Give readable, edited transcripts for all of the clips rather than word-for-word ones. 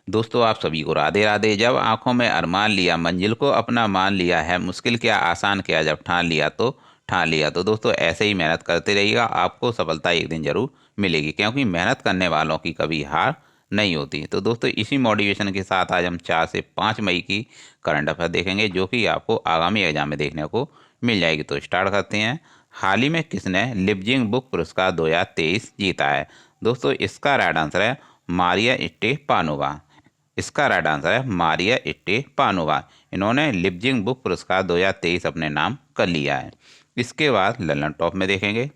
दोस्तों आप सभी को राधे राधे। जब आंखों में अरमान लिया, मंजिल को अपना मान लिया है, मुश्किल क्या आसान क्या, जब ठान लिया तो ठान लिया। तो दोस्तों ऐसे ही मेहनत करते रहिएगा, आपको सफलता एक दिन जरूर मिलेगी, क्योंकि मेहनत करने वालों की कभी हार नहीं होती। तो दोस्तों इसी मोटिवेशन के साथ आज हम 4 से 5 मई की करंट अफेयर देखेंगे, जो कि आपको आगामी एग्जाम में देखने को मिल जाएगी। तो स्टार्ट करते हैं। हाल ही में किसने लिपजिंग बुक पुरस्कार 2023 जीता है? दोस्तों इसका राइट आंसर है मारिया स्टेपानोवा। इसका राइट आंसर है मारिया स्टेपानोवा। इन्होंने लिपजिंग बुक पुरस्कार 2023 अपने नाम कर लिया है। इसके बाद ललन टॉप में देखेंगे।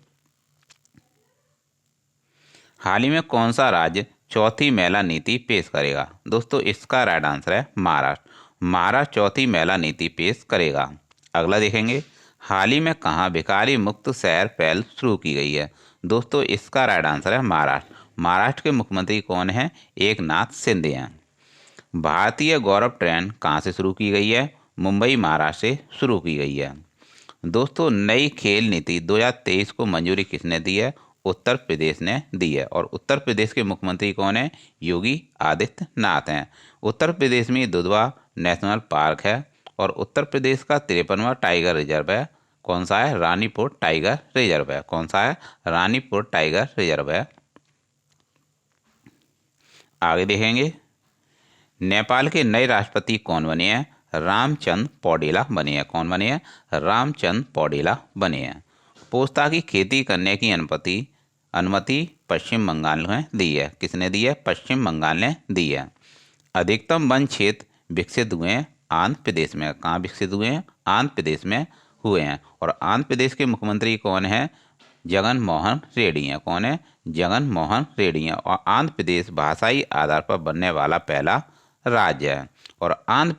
हाल ही में कौन सा राज्य चौथी महिला नीति पेश करेगा? दोस्तों इसका राइट आंसर है महाराष्ट्र। महाराष्ट्र चौथी महिला नीति पेश करेगा। अगला देखेंगे। हाल ही में कहाँ भिखारी मुक्त शहर पहल शुरू की गई है? दोस्तों इसका राइट आंसर है महाराष्ट्र। महाराष्ट्र के मुख्यमंत्री कौन है? एकनाथ शिंदे हैं। भारतीय गौरव ट्रेन कहाँ से शुरू की गई है? मुंबई महाराष्ट्र से शुरू की गई है। दोस्तों नई खेल नीति 2023 को मंजूरी किसने दी है? उत्तर प्रदेश ने दी है। और उत्तर प्रदेश के मुख्यमंत्री कौन है? योगी आदित्यनाथ हैं। उत्तर प्रदेश में दुधवा नेशनल पार्क है। और उत्तर प्रदेश का 53वां टाइगर रिजर्व है। कौन सा है? रानीपुर टाइगर रिजर्व है। कौन सा है? रानीपुर टाइगर रिजर्व है। आगे देखेंगे। नेपाल के नए राष्ट्रपति कौन बने हैं? रामचंद्र पौडेला बने हैं। कौन बने हैं? रामचंद्र पौडेला बने हैं। पोस्ता की खेती करने की अनुमति अनुमति पश्चिम बंगाल ने दी है। किसने दी है? पश्चिम बंगाल ने दी है। अधिकतम वन क्षेत्र विकसित हुए हैं आंध्र प्रदेश में। कहाँ विकसित हुए हैं? आंध्र प्रदेश में हुए हैं। और आंध्र प्रदेश के मुख्यमंत्री कौन है? जगन मोहन रेड्डी हैं। कौन है? जगन मोहन रेड्डी हैं। और आंध्र प्रदेश भाषाई आधार पर बनने वाला पहला राज्य है। और आंध्र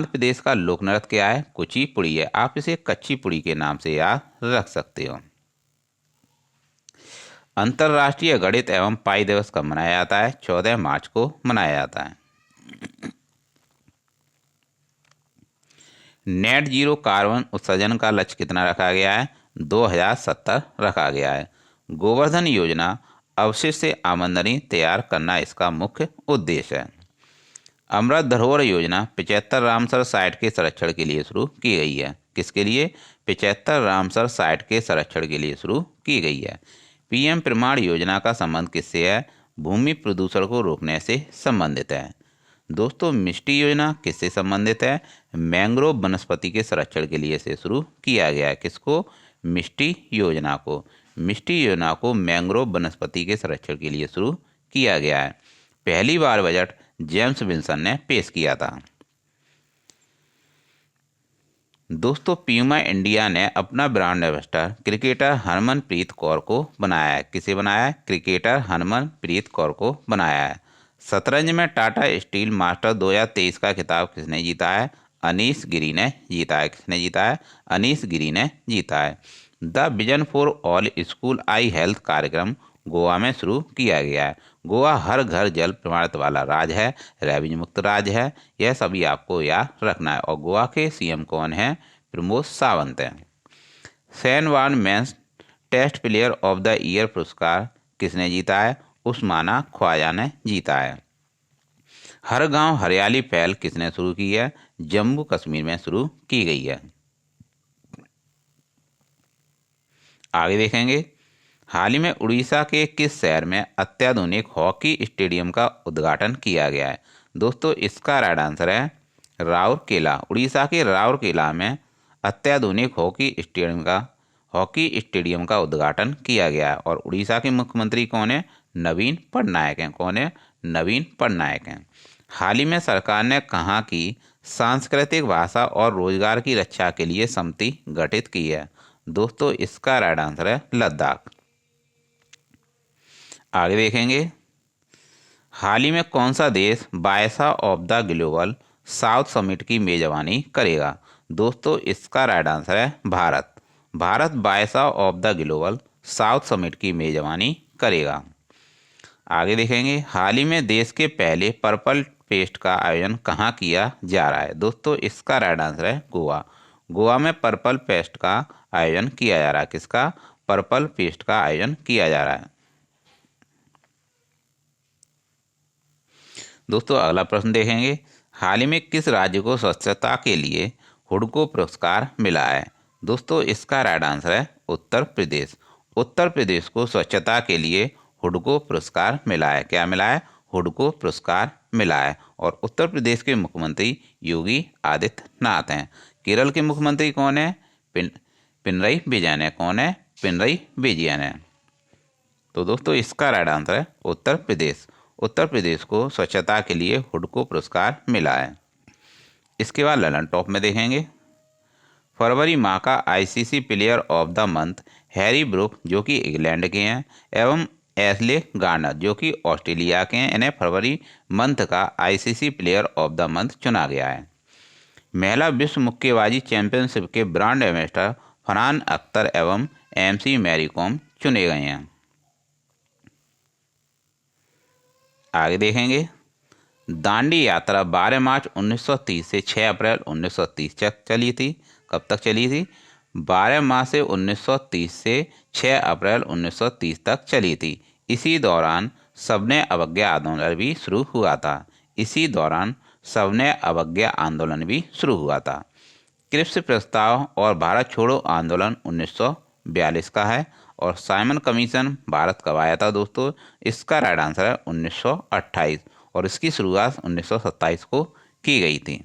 प्रदेश का लोक नृत्य क्या है? कुचिपुड़ी है। आप इसे कच्ची पुड़ी के नाम से याद रख सकते हो। अंतर्राष्ट्रीय गणित एवं पाई दिवस कब मनाया जाता है? 14 मार्च को मनाया जाता है। नेट जीरो कार्बन उत्सर्जन का लक्ष्य कितना रखा गया है? 2070 रखा गया है। गोवर्धन योजना अवशिष्ट से आमदनी तैयार करना इसका मुख्य उद्देश्य है। अमृत धरोहर योजना 75 रामसर साइट के संरक्षण के लिए शुरू की गई है। किसके लिए? 75 रामसर साइट के संरक्षण के लिए शुरू की गई है। पीएम प्रमाण योजना का संबंध किससे है? भूमि प्रदूषण को रोकने से संबंधित है। दोस्तों मिष्टी योजना किससे संबंधित है? मैंग्रोव वनस्पति के संरक्षण के लिए से शुरू किया गया है। किसको? मिष्टी योजना को। मिष्टी योजना को मैंग्रोव वनस्पति के संरक्षण के लिए शुरू किया गया है। पहली बार बजट जेम्स विल्सन ने पेश किया था। दोस्तों प्यूमा इंडिया ने अपना brand ambassador cricketer Harmanpreet Kaur को बनाया है। किसे बनाया है? क्रिकेटर हरमनप्रीत कौर को बनाया है। शतरंज में टाटा स्टील मास्टर 2023 का खिताब किसने जीता है? अनीश गिरी ने जीता है। किसने जीता है? अनीश गिरी ने जीता है। The vision for all school I health कार्यक्रम गोवा में शुरू किया गया है। गोवा हर घर जल प्रमाणित वाला राज्य है, रेबीज मुक्त राज्य है। यह सभी आपको याद रखना है। और गोवा के सीएम कौन है? प्रमोद सावंत हैं। सैनवान men's test player of the year पुरस्कार किसने जीता है? उस्माना ख्वाजा ने जीता है। हर गांव हरियाली पहल किसने शुरू की है? जम्मू कश्मीर में शुरू की गई है। आगे देखेंगे। हाल ही में उड़ीसा के किस शहर में अत्याधुनिक हॉकी स्टेडियम का उद्घाटन किया गया है? दोस्तों इसका राइट आंसर है राउरकेला। उड़ीसा के राउरकेला में अत्याधुनिक हॉकी स्टेडियम का उद्घाटन किया गया है। और उड़ीसा के मुख्यमंत्री कौन है? नवीन पटनायक हैं। कौन है? नवीन पटनायक हैं। हाल ही में सरकार ने कहा कि सांस्कृतिक भाषा और रोजगार की रक्षा के लिए समिति गठित की है। दोस्तों इसका राइट आंसर है लद्दाख। आगे देखेंगे। हाल ही में कौन सा देश बायसा of the global south summit की मेजबानी करेगा? दोस्तों इसका राइट आंसर है भारत। भारत बायसा of the global south summit की मेजबानी करेगा। आगे देखेंगे। हाल ही में देश के पहले पर्पल फेस्ट का आयोजन कहाँ किया जा रहा है? दोस्तों इसका राइट आंसर है गोवा। गोवा में पर्पल फेस्ट का आयोजन किया जा रहा है। किसका? पर्पल फेस्ट का आयोजन किया जा रहा है। दोस्तों अगला प्रश्न देखेंगे, हाल ही में किस राज्य को स्वच्छता के लिए हुडको पुरस्कार मिला है? दोस्तों इसका राइट आंसर है उत्तर प्रदेश। उत्तर प्रदेश को स्वच्छता के लिए हुडको पुरस्कार मिला है। क्या मिला है? हुडको पुरस्कार मिला है। और उत्तर प्रदेश के मुख्यमंत्री योगी आदित्यनाथ हैं। केरल के मुख्यमंत्री कौन है? पिनरई विजयन है। कौन है? पिनरई विजयन है। तो दोस्तों इसका राइट आंसर है उत्तर प्रदेश। उत्तर प्रदेश को स्वच्छता के लिए हुडको पुरस्कार मिला है। इसके बाद ललन टॉप में देखेंगे, फरवरी माह का ICC player of the month Harry Brook जो कि इंग्लैंड के हैं एवं एशले गार्नर जो कि ऑस्ट्रेलिया के हैं, इन्हें फरवरी मंथ का ICC player of the month चुना गया है। महिला विश्व मुक्केबाजी चैंपियनशिप के ब्रांड एम्बेसडर फरहान अख्तर एवं एमसी मैरी कॉम चुने गए हैं। आगे देखेंगे, दांडी यात्रा 12 मार्च 1930 से 6 अप्रैल 1930 तक चली थी। कब तक चली थी? 12 मार्च से 1930 से 6 अप्रैल 1930 तक चली थी। इसी दौरान सबने अवज्ञा आंदोलन भी शुरू हुआ था। इसी दौरान सबने अवज्ञा आंदोलन भी शुरू हुआ था। क्रिप्स प्रस्ताव और भारत छोड़ो आंदोलन 1942 का है। और साइमन कमीशन भारत कब आया था? दोस्तों इसका राइट आंसर है 1928 और इसकी शुरुआत 1927 को की गई थी।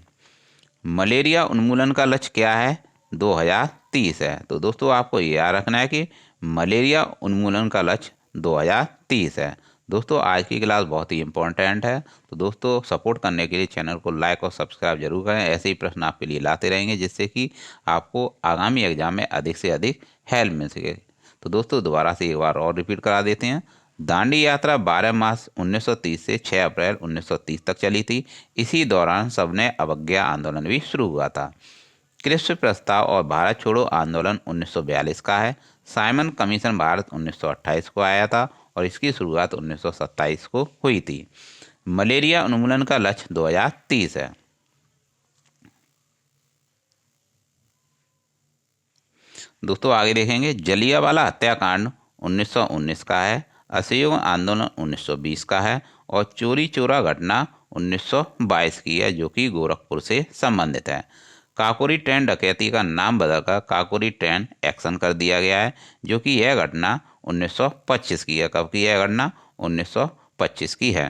मलेरिया उन्मूलन का लक्ष्य क्या है? 2030 है। तो दोस्तों आपको याद रखना है कि मलेरिया उन्मूलन का लक्ष्य 2030 है। दोस्तों आज की क्लास बहुत ही इंपॉर्टेंट है। तो दोस्तों सपोर्ट करने के लिए चैनल को लाइक और सब्सक्राइब जरूर करें। ऐसे ही प्रश्न आपके लिए लाते रहेंगे जिससे कि आपको आगामी एग्जाम में अधिक से अधिक हेल्प मिल सके। तो दोस्तों दोबारा से एक बार और रिपीट करा देते हैं। दांडी यात्रा 12 मार्च 1930 से 6 अप्रैल 1930 तक चली थी। इसी दौरान सबने अवज्ञा आंदोलन भी शुरू हुआ था। क्रिप्स प्रस्ताव और भारत छोड़ो आंदोलन 1942 का है। साइमन कमीशन भारत 1928 को आया था और इसकी शुरुआत 1927 को हुई थी। मलेरिया उन्मूलन का लक्ष्य 2030 है। दोस्तों आगे देखेंगे, जलियांवाला हत्याकांड 1919 का है। असहयोग आंदोलन 1920 का है और चोरी चोरा घटना 1922 की है जो कि गोरखपुर से संबंधित है। काकोरी ट्रेन डकैती का नाम बदलकर काकोरी ट्रेन एक्शन कर दिया गया है जो कि यह घटना 1925 की है। कब की यह घटना? 1925 की है।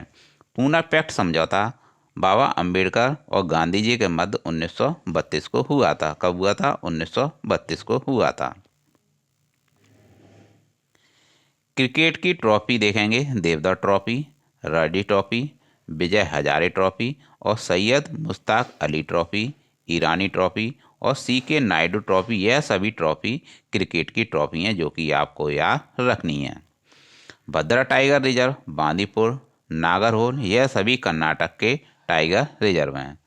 पूना पैक्ट समझौता बाबा अंबेडकर और गांधी जी के मध्य 1932 को हुआ था। कब हुआ था? 1932 को हुआ था। क्रिकेट की ट्रॉफी देखेंगे, Deodhar trophy, Ranji trophy, Vijay Hazare trophy और सैयद मुश्ताक अली ट्रॉफी, ईरानी ट्रॉफी और सीके नायडू ट्रॉफी, यह सभी ट्रॉफी क्रिकेट की ट्रॉफी हैं जो कि आपको याद रखनी है। भद्रा टाइगर रिजर्व, बांदीपुर, नागरहोल, यह सभी कर्नाटक के टाइगर रिजर्व हैं।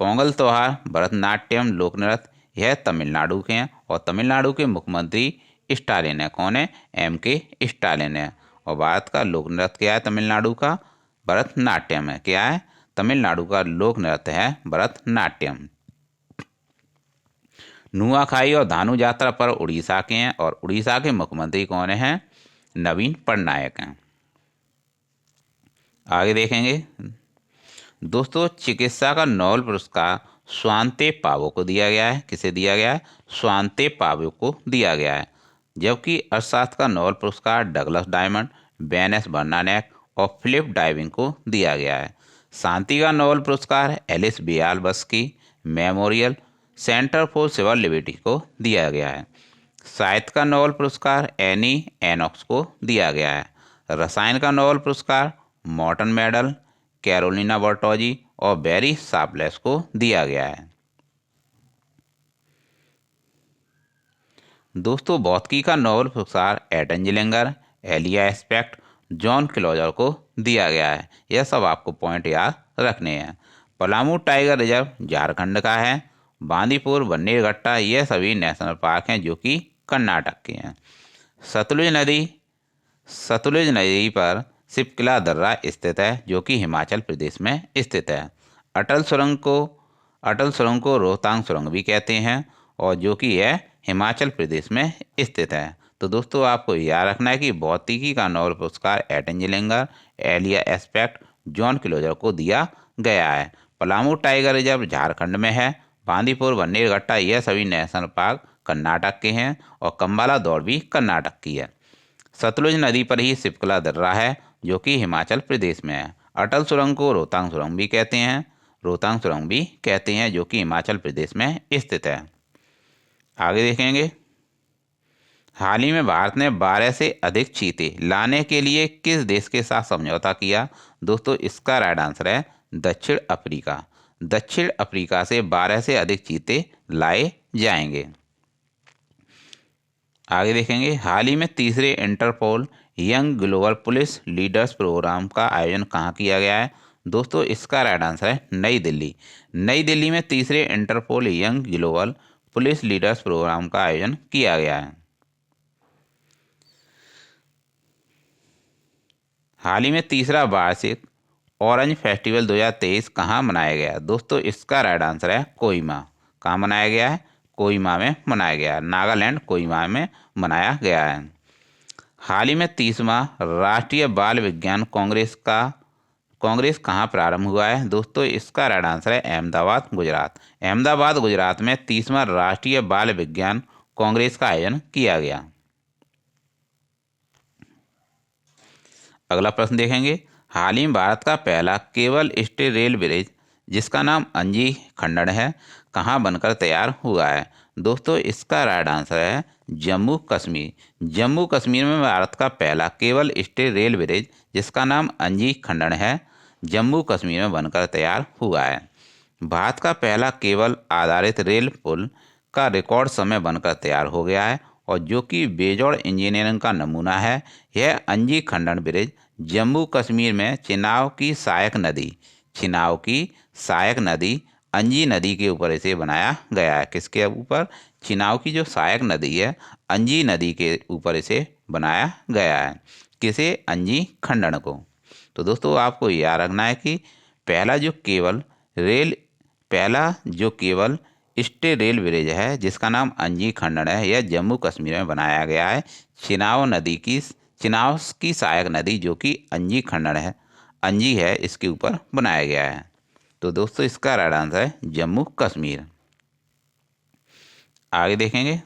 पोंगल त्योहार, भरतनाट्यम लोक नृत्य, यह तमिलनाडु के हैं और तमिलनाडु के मुख्यमंत्री स्टालिन है। कौन है? MK स्टालिन है। और भारत का लोक नृत्य क्या है? तमिलनाडु का भरतनाट्यम है। क्या है? तमिलनाडु का लोक नृत्य है भरतनाट्यम। नुआखाई और धानु यात्रा पर उड़ीसा के हैं और उड़ीसा के मुख्यमंत्री कौन हैं? नवीन पटनायक हैं। आगे देखेंगे दोस्तों, चिकित्सा का नोबेल पुरस्कार स्वांते पावो को दिया गया है। किसे दिया गया है? स्वांते पावो को दिया गया है। जबकि अर्थशास्त्र का नोबेल पुरस्कार डगलस डायमंड, बेनेस बर्नानेक और फिलिप डाइविंग को दिया गया है। शांति का नोबेल पुरस्कार Ales Bialiatski memorial centre for civil liberty को दिया गया है। साहित्य का नोबेल पुरस्कार एनी एनॉक्स को दिया गया है। रसायन का नोबेल पुरस्कार मॉर्टन मेडल, कैरोलिना बर्टोजी और बेरी शार्पलेस को दिया गया है। दोस्तों भौतिकी का नोबेल पुरस्कार Anton Zeilinger, Alain Aspect, John Clauser को दिया गया है। यह सब आपको पॉइंट याद रखने हैं। पलामू टाइगर रिजर्व झारखंड का है। बांदीपुर, बन्नेरघट्टा, यह सभी नेशनल पार्क हैं जो कि कर्नाटक के हैं। सतलुज नदी पर सिपकिला दर्रा स्थित है जो कि हिमाचल प्रदेश में स्थित है। अटल सुरंग को रोहतांग सुरंग भी कहते हैं और जो कि यह हिमाचल प्रदेश में स्थित है। तो दोस्तों आपको याद रखना है कि भौतिकी का नोबेल पुरस्कार Anton Zeilinger, Alain Aspect, John Clauser को दिया गया है। पलामू टाइगर रिजर्व झारखंड में है। बांदीपुर, बन्नेरघट्टा, यह सभी नेशनल पार्क कर्नाटक के हैं और कंबाला दौड़ भी कर्नाटक की है। सतलुज नदी पर ही सिपकला दर्रा है जो कि हिमाचल प्रदेश में है। अटल सुरंग को रोहतांग सुरंग भी कहते हैं, जो कि हिमाचल प्रदेश में स्थित है। आगे देखेंगे, हाल ही में भारत ने 12 से अधिक चीते लाने के लिए किस देश के साथ समझौता किया? दोस्तों इसका राइट आंसर है दक्षिण अफ्रीका। दक्षिण अफ्रीका से 12 से अधिक चीते लाए जाएंगे। आगे देखेंगे, हाल ही में तीसरे Interpol young global police leaders programme का आयोजन कहाँ किया गया है? दोस्तों इसका राइट आंसर है नई दिल्ली। नई दिल्ली में तीसरे Interpol young global police leaders programme का आयोजन किया गया है। हाल ही में तीसरा वार्षिक ऑरेंज फेस्टिवल 2023 कहाँ मनाया गया? दोस्तों इसका राइट आंसर है कोहिमा। कहाँ मनाया गया है? कोहिमा में मनाया गया है। नागालैंड कोहिमा में मनाया गया है। हाल ही में 30वां राष्ट्रीय बाल विज्ञान कांग्रेस कहाँ प्रारंभ हुआ है? दोस्तों इसका राइट आंसर है अहमदाबाद, गुजरात। अहमदाबाद, गुजरात में 30वां राष्ट्रीय बाल विज्ञान कांग्रेस का आयोजन किया गया। अगला प्रश्न देखेंगे, हाल ही में भारत का पहला केबल स्टे रेल ब्रिज जिसका नाम अंजी खंडन है कहाँ बनकर तैयार हुआ है? दोस्तों इसका राइट आंसर है जम्मू कश्मीर। जम्मू कश्मीर में भारत का पहला केबल स्टे रेल ब्रिज जिसका नाम अंजी खंडन है जम्मू कश्मीर में बनकर तैयार हुआ है। भारत का पहला केबल आधारित रेल पुल का रिकॉर्ड समय बनकर तैयार हो गया है और जो कि बेजोड़ इंजीनियरिंग का नमूना है। यह अंजी खंडन ब्रिज जम्मू कश्मीर में चिनाब की सहायक नदी अंजी नदी के ऊपर इसे बनाया गया है। किसके ऊपर? चिनाब की जो सहायक नदी है अंजी नदी के ऊपर इसे बनाया गया है। किसे? अंजी खंडन को। तो दोस्तों आपको याद रखना है कि पहला जो केवल स्टे रेल ब्रिज है जिसका नाम अंजी खंडन है, यह जम्मू कश्मीर में बनाया गया है। चिनाब की सहायक नदी जो कि अंजी है इसके ऊपर बनाया गया है। तो दोस्तों इसका राइट आंसर है जम्मू कश्मीर। आगे देखेंगे,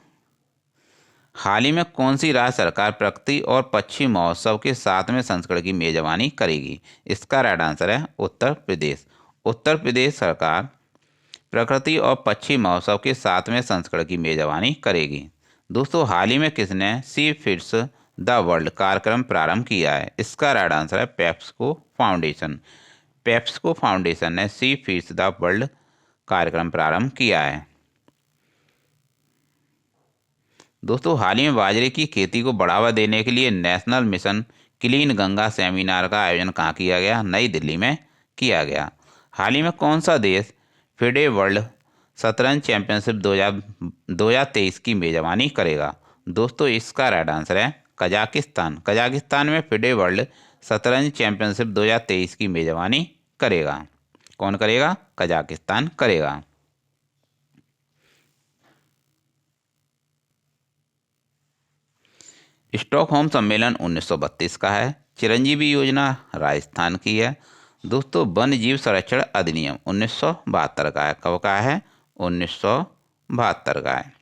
हाल ही में कौन सी राज्य सरकार प्रकृति और पक्षी महोत्सव के 7वें संस्करण की मेजबानी करेगी? इसका राइट आंसर है उत्तर प्रदेश। उत्तर प्रदेश सरकार प्रकृति और पक्षी महोत्सव के 7वें संस्करण की मेजबानी करेगी। दोस्तों हाल ही में किसने सी फीड्स द वर्ल्ड कार्यक्रम प्रारंभ किया है? इसका राइट आंसर है पेप्सको फाउंडेशन। पेप्सको फाउंडेशन ने सी फीड्स द वर्ल्ड कार्यक्रम प्रारंभ किया है। दोस्तों हाल ही में बाजरे की खेती को बढ़ावा देने के लिए national mission clean Ganga seminar का आयोजन कहाँ किया गया? नई दिल्ली में किया गया। हाल ही में कौन सा देश फिडे वर्ल्ड शतरंज चैंपियनशिप 2023 की मेजबानी करेगा? दोस्तों इसका राइट आंसर है कजाकिस्तान। कजाकिस्तान में फिडे वर्ल्ड शतरंज चैंपियनशिप 2023 की मेजबानी करेगा। कौन करेगा? कजाकिस्तान करेगा। स्टॉकहोम सम्मेलन 1932 का है। चिरंजीवी योजना राजस्थान की है। दोस्तों वन्य जीव संरक्षण अधिनियम 1972 का है। कब का है? 1972 का है।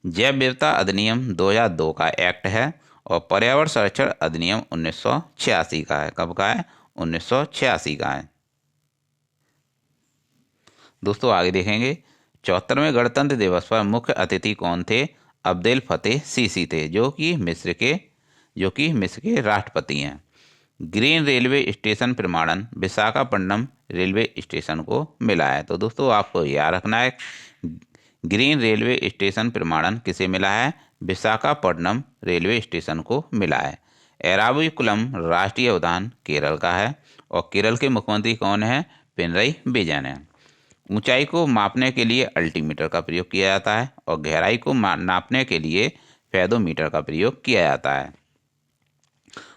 जैव विविधता अधिनियम 2002 का एक्ट है और पर्यावरण संरक्षण अधिनियम 1986 का है। कब का है? 1986 का है। दोस्तों आगे देखेंगे, 74वें गणतंत्र दिवस पर मुख्य अतिथि कौन थे? अब्देल फतेह सीसी थे जो कि मिस्र के राष्ट्रपति हैं। ग्रीन रेलवे स्टेशन प्रमाणन विशाखापट्टनम रेलवे स्टेशन को मिला है। तो दोस्तों आपको याद रखना है ग्रीन रेलवे स्टेशन प्रमाणन किसे मिला है? विशाखापट्टनम रेलवे स्टेशन को मिला है। एराविकुलम राष्ट्रीय उद्यान केरल का है और केरल के मुख्यमंत्री कौन है? पिनरई विजयन है। ऊंचाई को मापने के लिए अल्टीमीटर का प्रयोग किया जाता है और गहराई को नापने के लिए फेदोमीटर का प्रयोग किया जाता है।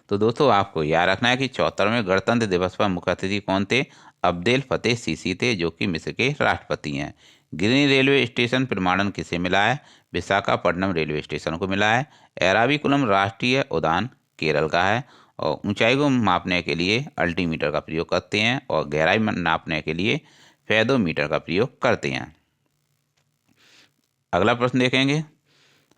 तो दोस्तों आपको याद रखना है कि 74वें गणतंत्र दिवस पर मुख्य अतिथि कौन थे? अब्देल फतेह सीसी थे जो कि मिस्र के राष्ट्रपति हैं। ग्रीन रेलवे स्टेशन प्रमाणन किसे मिला है? विशाखापट्टनम रेलवे स्टेशन को मिला है। एराविकुलम राष्ट्रीय उद्यान केरल का है और ऊंचाई को मापने के लिए अल्टीमीटर का प्रयोग करते हैं और गहराई नापने के लिए फेदोमीटर का प्रयोग करते हैं। अगला प्रश्न देखेंगे,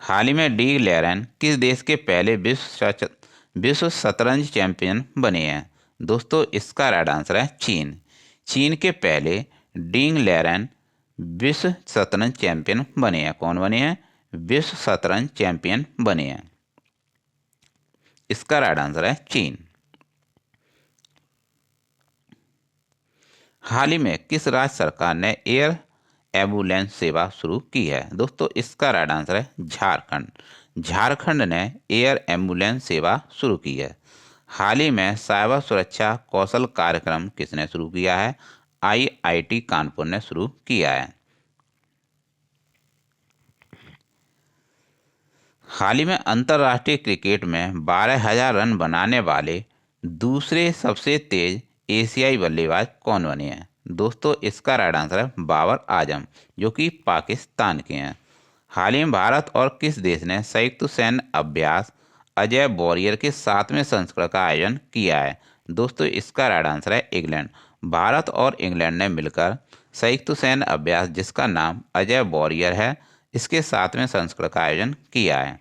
हाल ही में डी लेरन किस देश के पहले विश्व शतरंज चैंपियन बने हैं? दोस्तों इसका राइट आंसर है चीन। चीन के पहले डिंग लेरन विश्व शतरंज चैंपियन बने हैं। कौन बने हैं? विश्व शतरंज चैंपियन बने हैं। इसका राइट आंसर है चीन। हाल ही में किस राज्य सरकार ने एयर एम्बुलेंस सेवा शुरू की है? दोस्तों इसका राइट आंसर है झारखंड। झारखंड ने एयर एम्बुलेंस सेवा शुरू की है। हाल ही में साइबर सुरक्षा कौशल कार्यक्रम किसने शुरू किया है? आईआईटी कानपुर ने शुरू किया है। हाल ही में अंतर्राष्ट्रीय क्रिकेट में 12,000 रन बनाने वाले दूसरे सबसे तेज एशियाई बल्लेबाज कौन बने हैं? दोस्तों इसका राइट आंसर है बाबर आजम, जो कि पाकिस्तान के हैं। हाल ही में भारत और किस देश ने संयुक्त सैन्य अभ्यास अजय वॉरियर के 7वें संस्करण का आयोजन किया है? दोस्तों इसका राइट आंसर है इंग्लैंड। भारत और इंग्लैंड ने मिलकर संयुक्त सैन्य अभ्यास, जिसका नाम अजय वॉरियर है, इसके 7वें संस्करण का आयोजन किया है।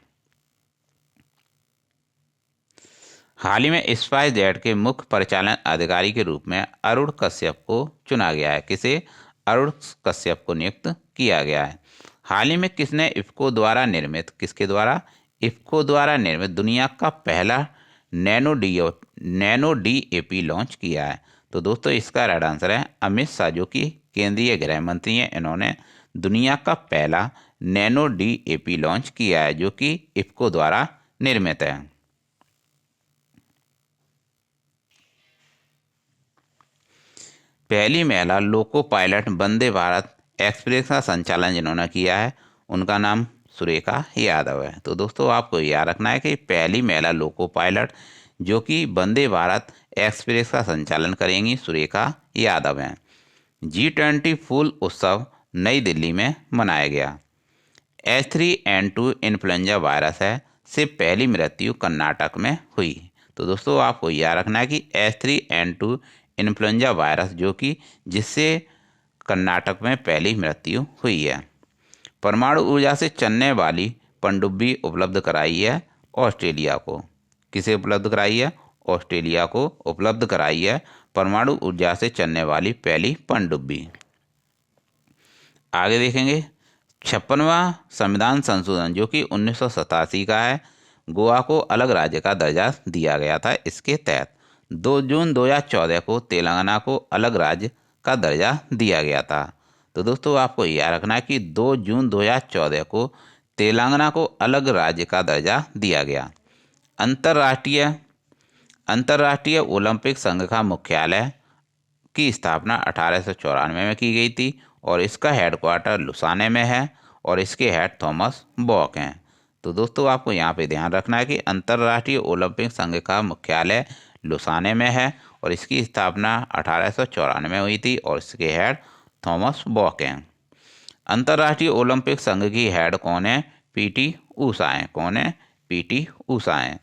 हाल ही में स्पाइसजेट के मुख्य परिचालन अधिकारी के रूप में अरुण कश्यप को चुना गया है। किसे? अरुण कश्यप को नियुक्त किया गया है। हाल ही में किसने इफ्को द्वारा निर्मित दुनिया का पहला नैनो डीएपी लॉन्च किया है? तो दोस्तों इसका राइट आंसर है अमित शाह, जो कि केंद्रीय गृह मंत्री हैं। इन्होंने दुनिया का पहला नैनो डीएपी लॉन्च किया है, जो कि इफ्को द्वारा निर्मित है। पहली महिला loco pilot Vande Bharat express का संचालन जिन्होंने किया है, उनका नाम सुरेखा यादव है। तो दोस्तों आपको याद रखना है कि पहली महिला लोको पायलट जो कि वंदे भारत एक्सप्रेस का संचालन करेंगी, सुरेखा यादव हैं। G20 फूल उत्सव नई दिल्ली में मनाया गया। H3N2 इन्फ्लुएंजा वायरस है से पहली मृत्यु कर्नाटक में हुई। तो दोस्तों आपको याद रखना है कि H3N2 इन्फ्लुएंजा वायरस, जो कि जिससे कर्नाटक में पहली मृत्यु हुई है। परमाणु ऊर्जा से चलने वाली पनडुब्बी उपलब्ध कराई है ऑस्ट्रेलिया को। किसे उपलब्ध कराई है? ऑस्ट्रेलिया को उपलब्ध कराई है परमाणु ऊर्जा से चलने वाली पहली पनडुब्बी। आगे देखेंगे, 56वां संविधान संशोधन जो कि 1987 का है, गोवा को अलग राज्य का दर्जा दिया गया था। इसके तहत 2 जून 2014 को तेलंगाना को अलग राज्य का दर्जा दिया गया था। तो दोस्तों आपको याद रखना है कि 2 जून 2014 को तेलंगाना को अलग राज्य का दर्जा दिया गया। अंतर्राष्ट्रीय ओलंपिक संघ का मुख्यालय की स्थापना 1894 में की गई थी और इसका हेडक्वार्टर लुसाने में है और इसके हेड थॉमस बॉक हैं। तो दोस्तों आपको यहाँ पे ध्यान रखना है कि अंतर्राष्ट्रीय ओलंपिक संघ का मुख्यालय लुसाने में है और इसकी स्थापना 1894 में हुई थी और इसके हेड थॉमस बॉक हैं। अंतर्राष्ट्रीय ओलंपिक संघ की हेड कौन है? पीटी ऊषा हैं। कौन है? पीटी ऊषा हैं।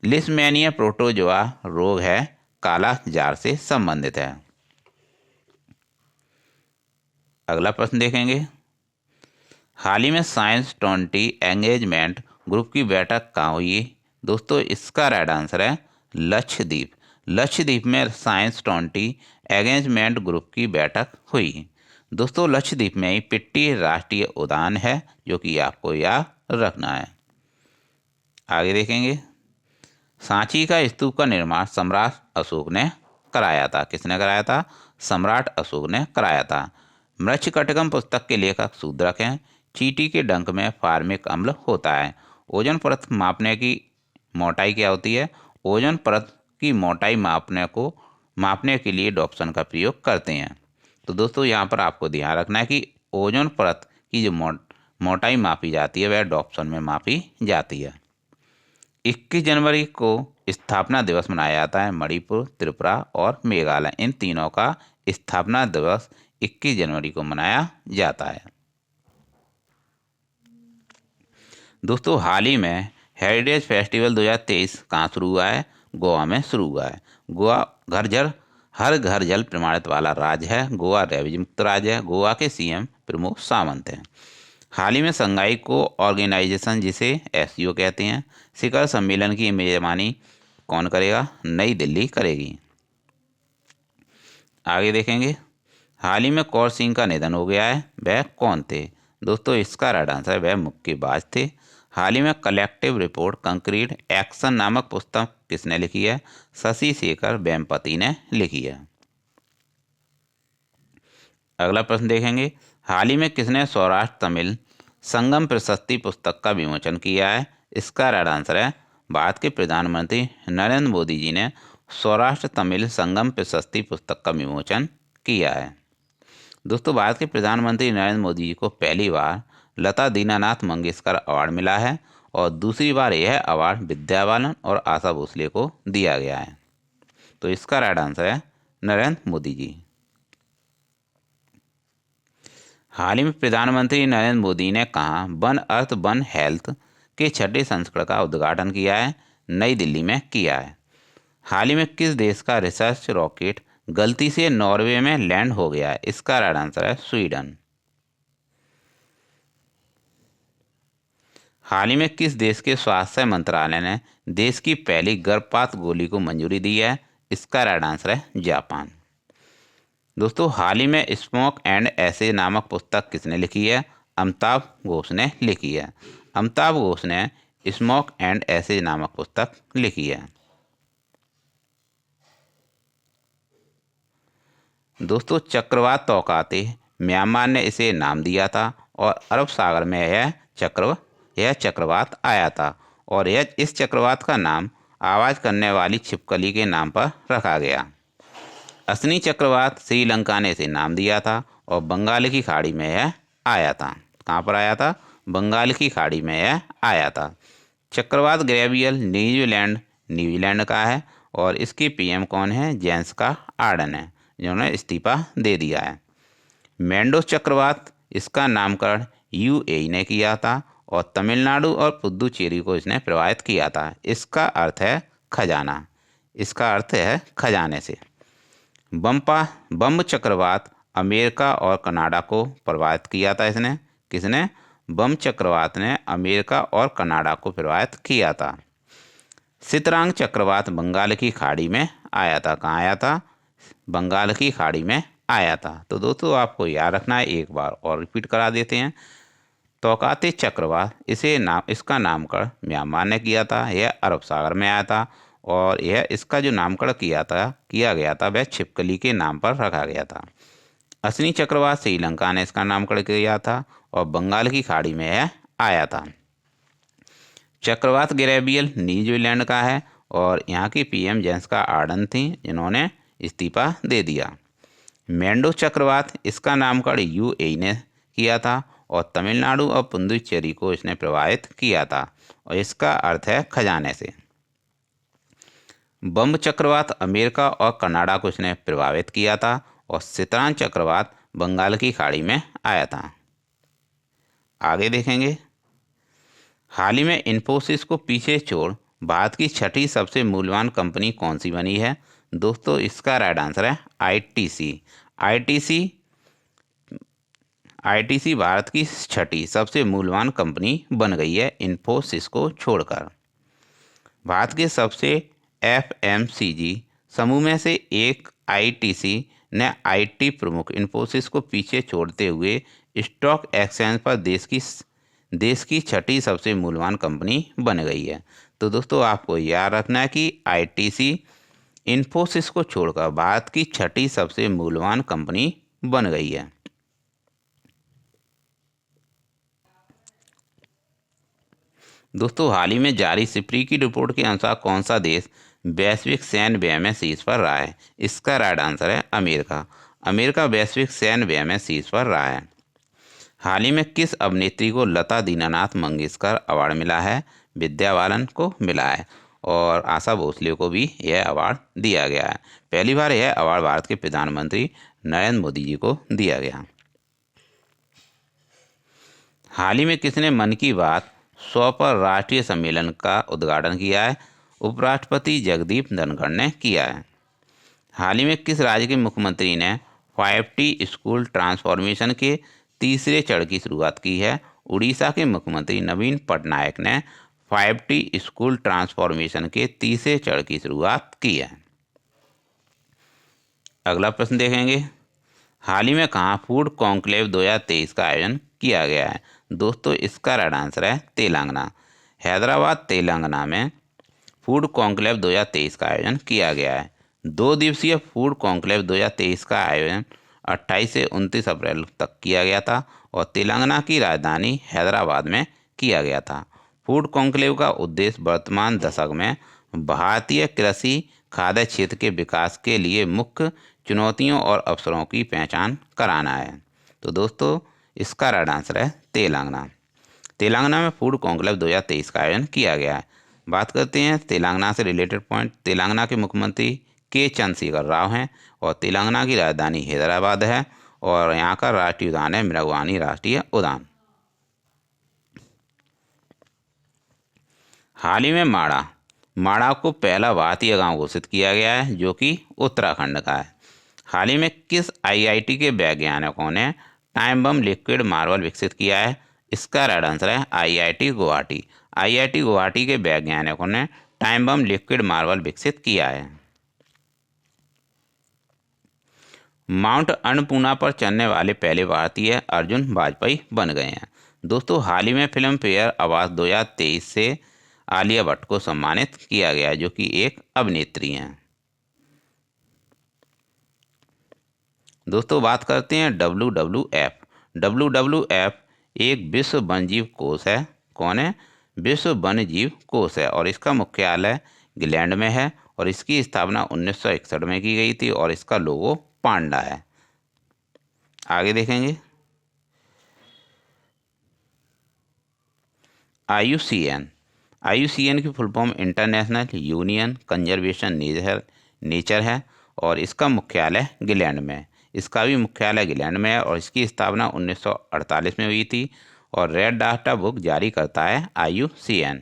लिस्मेनिया प्रोटोजोआ रोग है काला जार से संबंधित है। अगला प्रश्न देखेंगे, हाल ही में साइंस 20 एंगेजमेंट ग्रुप की बैठक कहाँ हुई? दोस्तों इसका राइट आंसर है लक्षद्वीप। लक्षद्वीप में साइंस 20 एंगेजमेंट ग्रुप की बैठक हुई। दोस्तों लक्षद्वीप में ही पिट्टी राष्ट्रीय उद्यान है, जो कि आपको याद रखना है। आगे देखेंगे, सांची का स्तूप का निर्माण सम्राट अशोक ने कराया था। किसने कराया था? सम्राट अशोक ने कराया था। मृच्छकटिकम पुस्तक के लेखक शूद्रक हैं। चींटी के डंक में फार्मिक अम्ल होता है। ओजोन परत मापने की मोटाई क्या होती है? ओजोन परत की मोटाई मापने के लिए डॉप्सन का प्रयोग करते हैं। तो दोस्तों यहाँ पर आपको ध्यान रखना है कि ओजोन परत की जो मोटाई मापी जाती है वह डॉप्सन में मापी जाती है। 21 जनवरी को स्थापना दिवस मनाया जाता है। मणिपुर, त्रिपुरा और मेघालय, इन तीनों का स्थापना दिवस 21 जनवरी को मनाया जाता है। दोस्तों हाल ही में हेरिटेज फेस्टिवल 2023 कहाँ शुरू हुआ है? गोवा में शुरू हुआ है। गोवा हर घर जल प्रमाणित वाला राज्य है। गोवा रेबीज मुक्त राज्य है। गोवा के सीएम प्रमोद सावंत हैं। हाल ही में संघाई को ऑर्गेनाइजेशन, जिसे एससीओ कहते हैं, शिखर सम्मेलन की मेजबानी कौन करेगा? नई दिल्ली करेगी। आगे देखेंगे, हाल ही में कौर सिंह का निधन हो गया है, वह कौन थे? दोस्तों इसका राइट आंसर वह मुक्केबाज थे। हाल ही में कलेक्टिव रिपोर्ट कंक्रीट एक्शन नामक पुस्तक किसने लिखी है? शशि शेखर वेम्पति ने लिखी है। अगला प्रश्न देखेंगे, हाल ही में किसने सौराष्ट्र तमिल संगम प्रशस्ति पुस्तक का विमोचन किया है? इसका राइट आंसर है भारत के प्रधानमंत्री नरेंद्र मोदी जी ने सौराष्ट्र तमिल संगम प्रशस्ति पुस्तक का विमोचन किया है। दोस्तों भारत के प्रधानमंत्री नरेंद्र मोदी जी को पहली बार लता दीनानाथ मंगेशकर अवार्ड मिला है और दूसरी बार यह अवार्ड विद्या बालन और आशा भोसले को दिया गया है। तो इसका राइट आंसर है नरेंद्र मोदी जी। हाल ही में प्रधानमंत्री नरेंद्र मोदी ने कहा वन अर्थ वन हेल्थ के 6ठे संस्करण का उद्घाटन किया है? नई दिल्ली में किया है। हाल ही में किस देश का रिसर्च रॉकेट गलती से नॉर्वे में लैंड हो गया है? इसका राइट आंसर है स्वीडन। हाल ही में किस देश के स्वास्थ्य मंत्रालय ने देश की पहली गर्भपात गोली को मंजूरी दी है? इसका राइट आंसर है जापान। दोस्तों हाल ही में स्मोक एंड ऐसे नामक पुस्तक किसने लिखी है? अमिताभ घोष ने लिखी है। अमिताभ घोष ने स्मोक एंड ऐसे नामक पुस्तक लिखी है। दोस्तों चक्रवात तौकाते म्यांमार ने इसे नाम दिया था और अरब सागर में यह चक्रवात आया था और इस चक्रवात का नाम आवाज़ करने वाली छिपकली के नाम पर रखा गया। असनी चक्रवात श्रीलंका ने इसे नाम दिया था और बंगाल की खाड़ी में यह आया था। कहाँ पर आया था? बंगाल की खाड़ी में यह आया था। चक्रवात गैब्रियल न्यूजीलैंड का है और इसकी पीएम कौन है? जेसिका आर्डर्न है, जिन्होंने इस्तीफा दे दिया है। मेंडोस चक्रवात, इसका नामकरण यूएई ने किया था और तमिलनाडु और पुदुचेरी को इसने प्रभावित किया था। इसका अर्थ है खजाना। इसका अर्थ है खजाने से। बम चक्रवात अमेरिका और कनाडा को प्रभावित किया था। किसने? बम चक्रवात ने अमेरिका और कनाडा को प्रभावित किया था। सितरांग चक्रवात बंगाल की खाड़ी में आया था। कहाँ आया था? बंगाल की खाड़ी में आया था। तो दोस्तों आपको याद रखना है, एक बार और रिपीट करा देते हैं। तौकाते चक्रवात इसका नामकरण म्यांमार ने किया था। यह अरब सागर में आया था और इसका जो नामकरण किया गया था वह छिपकली के नाम पर रखा गया था। असनी चक्रवात श्रीलंका ने इसका नामकरण किया था और बंगाल की खाड़ी में यह आया था। चक्रवात गैब्रियल न्यूजीलैंड का है और यहाँ की पीएम जेसिका आर्डर्न थी, जिन्होंने इस्तीफा दे दिया। मेंडोस चक्रवात, इसका नामकरण यूएई ने किया था और तमिलनाडु और पुदुचेरी को इसने प्रभावित किया था और इसका अर्थ है खजाने से। बम चक्रवात अमेरिका और कनाडा को इसने प्रभावित किया था और सितरांग चक्रवात बंगाल की खाड़ी में आया था। आगे देखेंगे, हाल ही में इन्फोसिस को पीछे छोड़ भारत की 6ठी सबसे मूल्यवान कंपनी कौन सी बनी है? दोस्तों इसका राइट आंसर है आईटीसी। आईटीसी भारत की 6ठी सबसे मूल्यवान कंपनी बन गई है इन्फोसिस को छोड़कर। भारत के सबसे एफएमसीजी समूह में से एक आईटीसी ने आईटी प्रमुख इन्फोसिस को पीछे छोड़ते हुए स्टॉक एक्सचेंज पर देश की 6ठी सबसे मूल्यवान कंपनी बन गई है। तो दोस्तों आपको याद रखना है कि आईटीसी इन्फोसिस को छोड़कर भारत की 6ठी सबसे मूल्यवान कंपनी बन गई है। दोस्तों हाल ही में जारी सिप्री की रिपोर्ट के अनुसार कौन सा देश वैश्विक सैन्य व्यय में शीर्ष पर रहा है? इसका राइट आंसर है अमेरिका। अमेरिका वैश्विक सैन्य व्यय में शीर्ष पर रहा है। हाल ही में किस अभिनेत्री को लता दीनानाथ मंगेशकर अवार्ड मिला है? विद्या बालन को मिला है और आशा भोसले को भी यह अवार्ड दिया गया है। पहली बार यह अवार्ड भारत के प्रधानमंत्री नरेंद्र मोदी जी को दिया गया। हाल ही में किसने मन की बात 100 पर राष्ट्रीय सम्मेलन का उद्घाटन किया है? उपराष्ट्रपति जगदीप धनखड़ ने किया है। हाल ही में किस राज्य के मुख्यमंत्री ने 5T स्कूल ट्रांसफॉर्मेशन के तीसरे चरण की शुरुआत की है? उड़ीसा के मुख्यमंत्री नवीन पटनायक ने 5T स्कूल ट्रांसफॉर्मेशन के तीसरे चरण की शुरुआत की है। अगला प्रश्न देखेंगे, हाल ही में कहाँ फूड कॉन्क्लेव 2023 का आयोजन किया गया है? दोस्तों इसका राइट आंसर है तेलंगाना। हैदराबाद तेलंगाना में फूड कॉन्क्लेव 2023 का आयोजन किया गया है। 2 दिवसीय फूड कॉन्क्लेव 2023 का आयोजन 28 से 29 अप्रैल तक किया गया था और तेलंगाना की राजधानी हैदराबाद में किया गया था। फूड कॉन्क्लेव का उद्देश्य वर्तमान दशक में भारतीय कृषि खाद्य क्षेत्र के विकास के लिए मुख्य चुनौतियों और अवसरों की पहचान कराना है। तो दोस्तों इसका राइट आंसर है तेलंगाना। तेलंगाना में फूड कॉन्क्लेव 2023 का आयोजन किया गया है। बात करते हैं तेलंगाना से रिलेटेड पॉइंट। तेलंगाना के मुख्यमंत्री के चंद्रशेखर राव हैं और तेलंगाना की राजधानी हैदराबाद है और यहाँ का राष्ट्रीय उद्यान है मृगवानी राष्ट्रीय उद्यान। हाल ही में माड़ा को पहला भारतीय गांव घोषित किया गया है जो कि उत्तराखंड का है। हाल ही में किस IIT के वैज्ञानिकों ने टाइम बम लिक्विड मार्बल विकसित किया है? इसका राइट आंसर है IIT गुवाहाटी। IIT गुवाहाटी के वैज्ञानिकों ने टाइम बम लिक्विड मार्बल विकसित किया है। माउंट अन्नपूर्णा पर चढ़ने वाले पहले भारतीय अर्जुन वाजपेयी बन गए हैं। दोस्तों हाल ही में फिल्म फेयर अवार्ड 2023 से आलिया भट्ट को सम्मानित किया गया है जो कि एक अभिनेत्री हैं। दोस्तों बात करते हैं WWF। WWF एक विश्व वन्यजीव कोष है। कौन है? विश्व वन्यजीव कोष है और इसका मुख्यालय इंग्लैंड में है और इसकी स्थापना 1961 में की गई थी और इसका लोगो पांडा है। आगे देखेंगे, IUCN की full form international union conservation nature है और इसका मुख्यालय इंग्लैंड में है। इसका भी मुख्यालय इंग्लैंड में है और इसकी स्थापना 1948 में हुई थी और रेड डाटा बुक जारी करता है IUCN।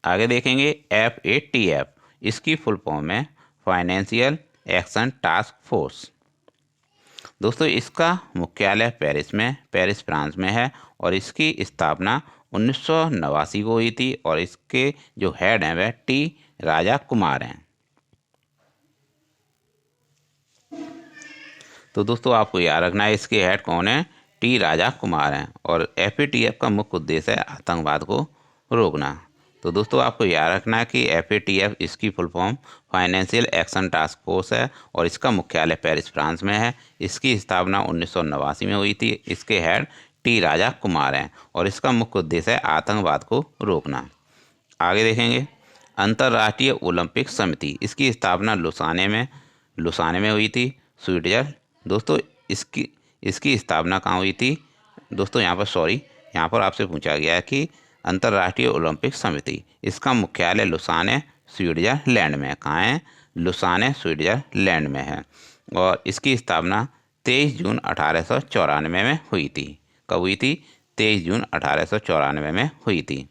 आगे देखेंगे FATF। इसकी फुल फॉर्म है फाइनेंशियल एक्शन टास्क फोर्स। दोस्तों इसका मुख्यालय पेरिस फ्रांस में है और इसकी स्थापना 1989 को हुई थी और इसके जो हेड हैं वह T राजा कुमार हैं। तो दोस्तों आपको याद रखना है इसके हेड कौन है? T राजा कुमार हैं और FATF का मुख्य उद्देश्य है आतंकवाद को रोकना। तो दोस्तों आपको याद रखना है कि FATF इसकी full form financial action task force है और इसका मुख्यालय पेरिस फ्रांस में है। इसकी स्थापना 1989 में हुई थी। इसके हेड T राजा कुमार हैं और इसका मुख्य उद्देश्य है आतंकवाद को रोकना। आगे देखेंगे, अंतर्राष्ट्रीय ओलंपिक समिति। इसकी स्थापना लुसाने में हुई थी, स्विट्जरलैंड। दोस्तों इसकी स्थापना कहाँ हुई थी? दोस्तों यहाँ पर आपसे पूछा गया है कि अंतर्राष्ट्रीय ओलंपिक समिति इसका मुख्यालय लुसाने स्विट्जरलैंड में है। कहाँ है? लुसाने स्विट्जरलैंड में है और इसकी स्थापना 23 जून 1894 में हुई थी। कब हुई थी? 23 जून 1894 में हुई थी।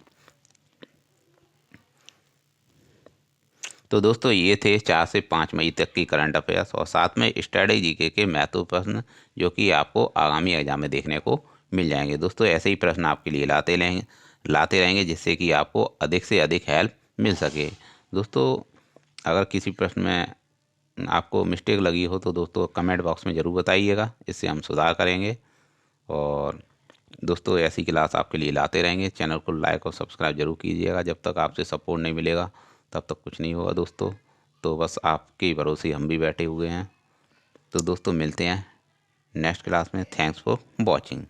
तो दोस्तों ये थे 4 से 5 मई तक की करंट अफेयर्स और साथ में स्टडी जीके के महत्वपूर्ण प्रश्न जो कि आपको आगामी एग्जाम में देखने को मिल जाएंगे। दोस्तों ऐसे ही प्रश्न आपके लिए लाते रहेंगे जिससे कि आपको अधिक से अधिक हेल्प मिल सके। दोस्तों अगर किसी प्रश्न में आपको मिस्टेक लगी हो तो दोस्तों कमेंट बॉक्स में ज़रूर बताइएगा, इससे हम सुधार करेंगे। और दोस्तों ऐसी क्लास आपके लिए लाते रहेंगे। चैनल को लाइक और सब्सक्राइब जरूर कीजिएगा। जब तक आपसे सपोर्ट नहीं मिलेगा तब तक कुछ नहीं होगा दोस्तों। तो बस आपके भरोसे हम भी बैठे हुए हैं। तो दोस्तों मिलते हैं नेक्स्ट क्लास में। Thanks for watching.